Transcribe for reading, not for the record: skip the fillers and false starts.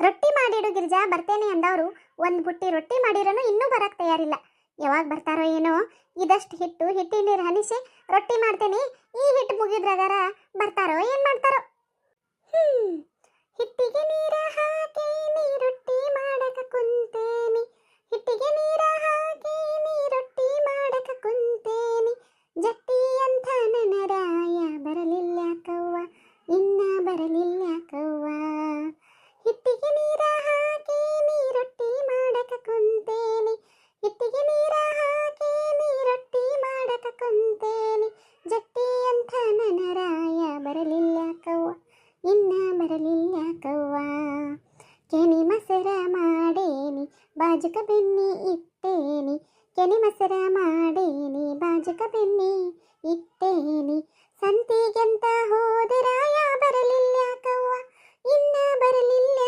ರೊಟ್ಟಿ ಮಾಡಿಡು ಗಿರಿಜಾ, ಬರ್ತೇನೆ ಅಂದವರು ಒಂದು ಬುಟ್ಟಿ ರೊಟ್ಟಿ ಮಾಡಿರೋನು ಇನ್ನೂ ಬರಕ್ಕೆ ತಯಾರಿಲ್ಲ. ಯಾವಾಗ ಬರ್ತಾರೋ ಏನೋ. ಇದಷ್ಟು ಹಿಟ್ಟಿನ ನೀರು ಹನಿಸಿ ರೊಟ್ಟಿ ಮಾಡ್ತೇನೆ. ಈ ಹಿಟ್ಟು ಮುಗಿದ್ರಾಗಾರ ಬರ್ತಾರೋ ಏನು ಮಾಡ್ತಾರೋ. ಹಿಟ್ಟಿಗೆ ನೀರ ಹಾಕೇನಿ ರೊಟ್ಟಿ ಮಾಡಕ ಕುಂತೇನಿ, ಹಿಟ್ಟಿಗೆ ನೀರ ಹಾಕೇನಿ ರೊಟ್ಟಿ ಮಾಡಕ ಕುಂತೇನಿ, ಜಟ್ಟಿ ಅಂತ ನನರಾಯ ಬರಲಿಲ್ಲ ಕವ್ವ, ಇನ್ನ ಬರಲಿಲ್ಲ ಕವ್ವ. ಹಿಟ್ಟಿಗೆ ನೀರ ಹಾಕೇನಿ ರೊಟ್ಟಿ ಮಾಡಕ ಕುಂತೇನಿ, ಹಿಟ್ಟಿಗೆ ನೀರ ಹಾಕೇನಿ ರೊಟ್ಟಿ ಮಾಡಕ ಕುಂತೇನಿ, ಜಟ್ಟಿ ಅಂತ ನನರಾಯ ಬರಲಿಲ್ಲ ಕವ್ವ, ಇನ್ನ ಬರಲಿಲ್ಲ ಕವ್ವ. ಕೆನಿ ಮಸರ ಮಾಡೇನಿ ಬಾಜುಕ ಬೆನ್ನಿ ಇಟ್ಟೇನಿ, ಕೆನಿ ಮಸರ ಮಾಡೇನಿ ಬಾಜುಕ ಬೆನ್ನಿ ಇಟ್ಟೇನಿ, ಸಂತಿಗೆಂತ ಹೋದರಾಯ ಬರಲಿಲ್ಲ ಕವ್ವ, ಇನ್ನ ಬರಲಿಲ್ಲ